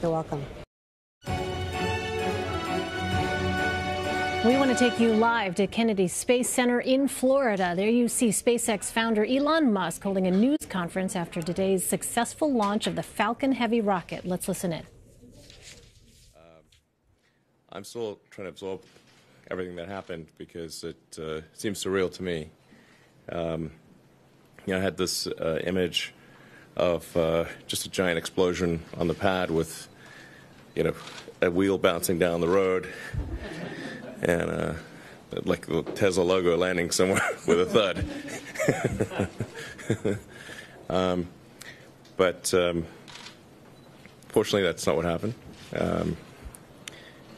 You're welcome. We want to take you live to Kennedy Space Center in Florida. There you see SpaceX founder Elon Musk holding a news conference after today's successful launch of the Falcon Heavy rocket. Let's listen in. I'm still trying to absorb everything that happened because it seems surreal to me. I had this image of just a giant explosion on the pad with, a wheel bouncing down the road and like the Tesla logo landing somewhere with a thud. But fortunately, that's not what happened.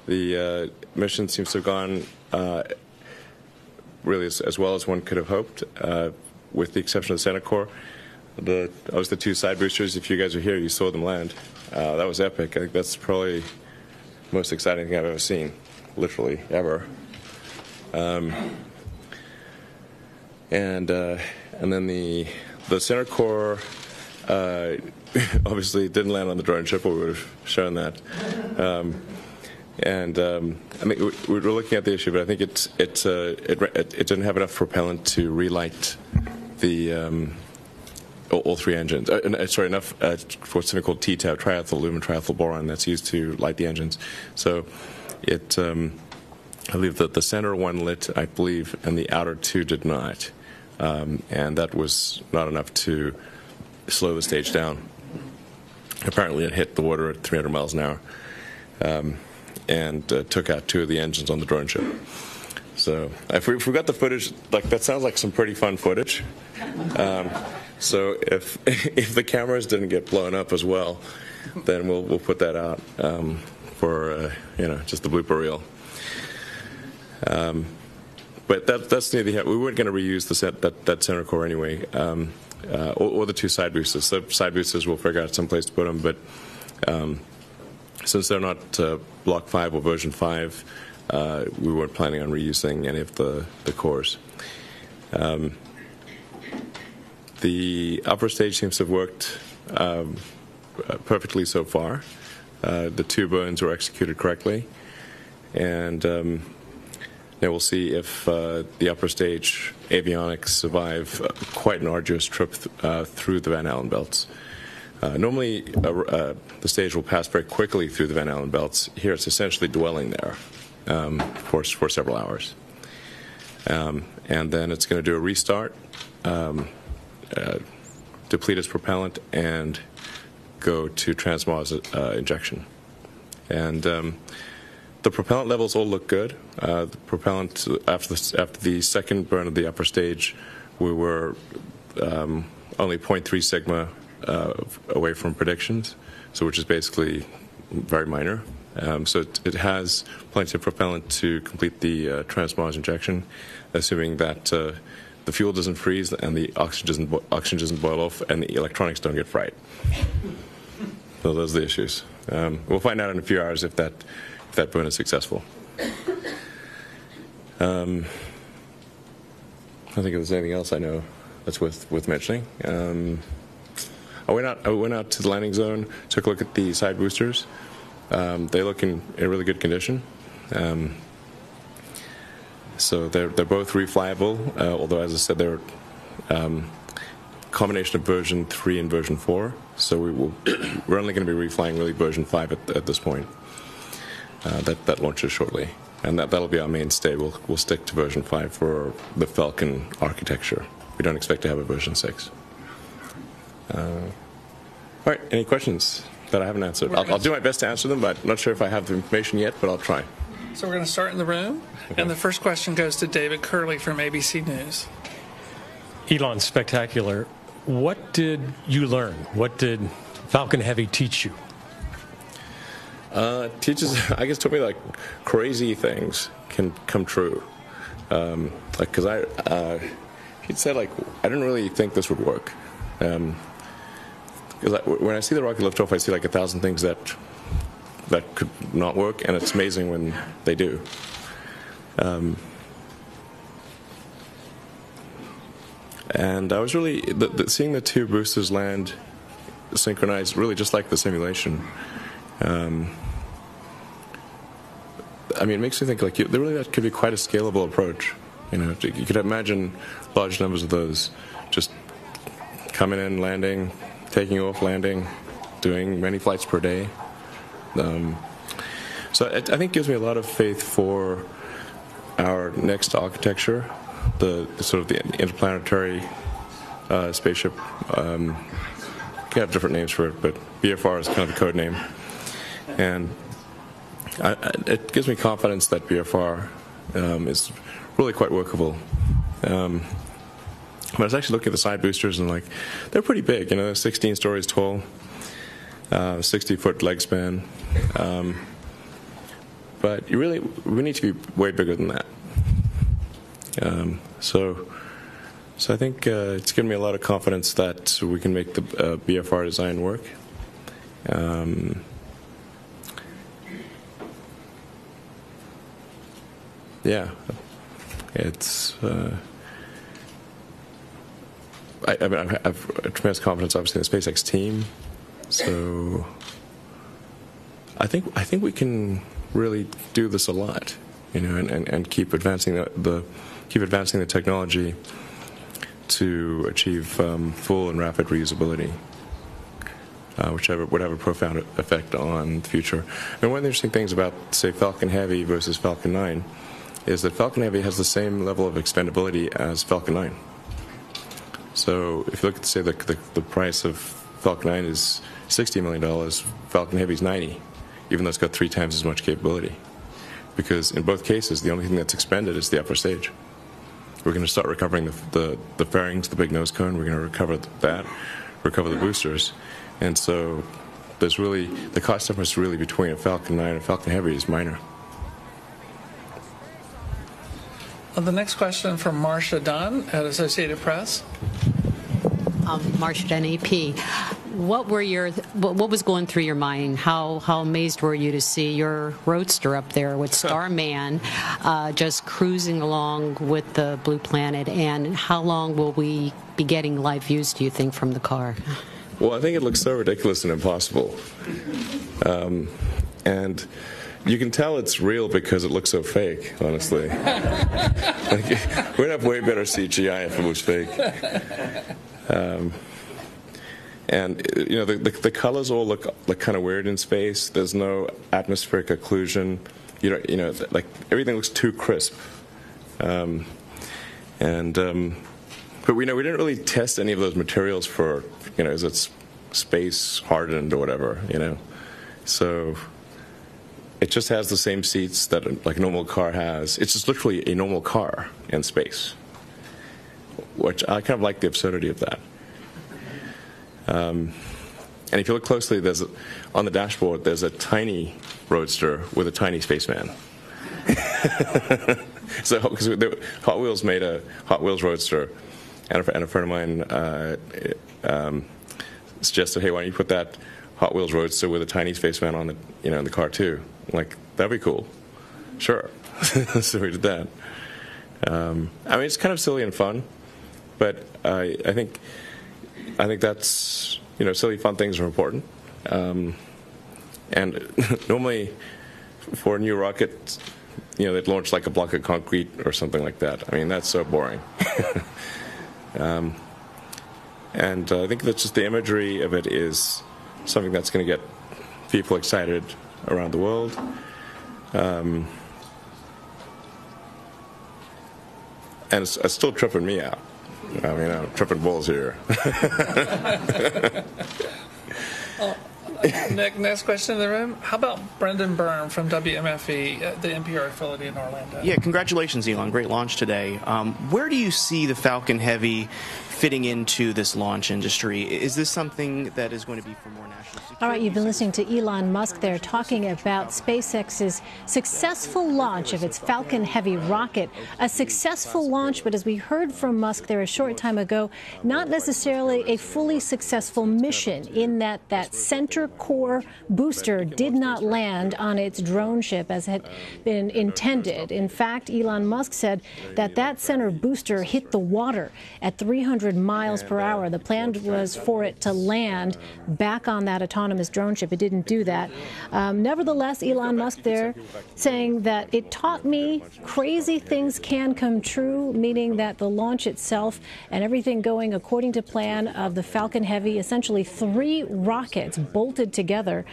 The mission seems to have gone really as well as one could have hoped, with the exception of the center core. The two side boosters. If you guys are here, you saw them land. That was epic. I think that's probably the most exciting thing I've ever seen, literally ever. And then the center core obviously didn't land on the drone ship, or we would have shown that. I mean, we're looking at the issue, but I think it didn't have enough propellant to relight the all three engines. Sorry, enough for something called TTAB, triethyl aluminum triethyl boron, that's used to light the engines. So I believe that the center one lit, I believe, and the outer two did not. And that was not enough to slow the stage down. Apparently it hit the water at 300 miles an hour and took out two of the engines on the drone ship. So if we got the footage, that sounds like some pretty fun footage. So if the cameras didn't get blown up as well, then we'll put that out for just the blooper reel. But that's neither here. We weren't going to reuse that center core anyway, or the two side boosters. The side boosters, we'll figure out some place to put them. But since they're not Block 5 or version 5, we weren't planning on reusing any of the cores. The upper stage seems to have worked perfectly so far. The two burns were executed correctly, and now we'll see if the upper stage avionics survive quite an arduous trip through the Van Allen belts. Normally, the stage will pass very quickly through the Van Allen belts. Here, it's essentially dwelling there for several hours. And then it's going to do a restart, deplete its propellant, and go to transmos injection. And the propellant levels all look good. The propellant, after the second burn of the upper stage, we were only 0.3 sigma away from predictions, so which is basically very minor. So it has plenty of propellant to complete the transmos injection, assuming that the fuel doesn't freeze and the oxygen doesn't boil off and the electronics don't get fried. So those are the issues. We'll find out in a few hours if that burn is successful. I don't think if there's anything else I know that's worth mentioning. I went out to the landing zone, took a look at the side boosters. They look in really good condition. So they're both reflyable, although, as I said, they're combination of version 3 and version 4. So we're only going to be reflying really version 5 at this point. That launches shortly, and that'll be our mainstay. We'll stick to version 5 for the Falcon architecture. We don't expect to have a version 6. All right, any questions that I haven't answered? I'll do my best to answer them, but not sure if I have the information yet, but I'll try. So we're going to start in the room, okay. And the first question goes to David Curley from ABC News. Elon, spectacular. What did you learn? What did Falcon Heavy teach you? Taught me like crazy things can come true. Because he'd said I didn't really think this would work. Because when I see the rocket lift off, I see 1,000 things that could not work, and it's amazing when they do. And I was really seeing the two boosters land synchronized, really just like the simulation. I mean, it makes me think like that could be quite a scalable approach. You could imagine large numbers of those just coming in, landing, taking off, landing, doing many flights per day. So I think it gives me a lot of faith for our next architecture, the sort of the interplanetary spaceship. You can have different names for it, but BFR is kind of the code name. And it gives me confidence that BFR is really quite workable. But I was actually looking at the side boosters and they're pretty big. They're 16 stories tall, 60-foot leg span. But we need to be way bigger than that. So I think it's given me a lot of confidence that we can make the BFR design work. Yeah, it's. I have tremendous confidence, obviously, in the SpaceX team. So I think we can really do this a lot, and keep advancing the technology to achieve full and rapid reusability, which would have a profound effect on the future. And one of the interesting things about, say, Falcon Heavy versus Falcon 9 is that Falcon Heavy has the same level of expendability as Falcon 9. So if you look at, say, the price of Falcon 9 is $60 million, Falcon Heavy is 90, even though it's got 3 times as much capability. Because in both cases, the only thing that's expended is the upper stage. We're going to start recovering the fairings, the big nose cone. We're going to recover that, recover the boosters. And so the cost difference really between a Falcon 9 and a Falcon Heavy is minor. The next question from Marcia Dunn at Associated Press. Marcia Dunn, AP. What was going through your mind? How amazed were you to see your roadster up there with Starman just cruising along with the Blue Planet? And how long will we be getting live views, do you think, from the car? Well, I think it looks so ridiculous and impossible. And you can tell it's real because it looks so fake, honestly. We'd have way better CGI if it was fake. And the colors all look kind of weird in space. There's no atmospheric occlusion. Everything looks too crisp. But we didn't really test any of those materials for is it space hardened or whatever. So it just has the same seats that a normal car has. It's just literally a normal car in space, which I kind of like the absurdity of that. And if you look closely, on the dashboard, there's a tiny roadster with a tiny spaceman. So, because Hot Wheels made a Hot Wheels roadster, and a friend of mine suggested, hey, why don't you put that Hot Wheels roadster with a tiny spaceman on in the car too? I'm like, that'd be cool. Sure. So we did that. It's kind of silly and fun, but I think that's silly fun things are important. And normally for a new rocket, they'd launch like a block of concrete or something like that. That's so boring. And I think that's just the imagery of it is something that's going to get people excited around the world. And it's still tripping me out. I'm tripping balls here. Nick, next question in the room. How about Brendan Byrne from WMFE, the NPR affiliate in Orlando? Yeah, congratulations, Elon. Great launch today. Where do you see the Falcon Heavy fitting into this launch industry? Is this something that is going to be for more national security? All right, you've been listening to Elon Musk there talking about SpaceX's successful launch of its Falcon Heavy rocket. A successful launch, but as we heard from Musk there a short time ago, not necessarily a fully successful mission, in that center core booster did not land on its drone ship as had been intended. In fact, Elon Musk said that center booster hit the water at 300 100 miles per hour. The plan was for it to land back on that autonomous drone ship. It didn't do that. Nevertheless, Elon Musk there saying that it taught me crazy things can come true, meaning that the launch itself and everything going according to plan of the Falcon Heavy, essentially 3 rockets bolted together,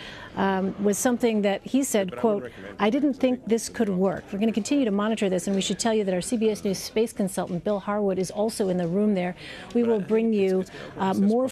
was something that he said, quote, "I didn't think this could work." We're going to continue to monitor this, and we should tell you that our CBS News space consultant, Bill Harwood, is also in the room there. We will bring you more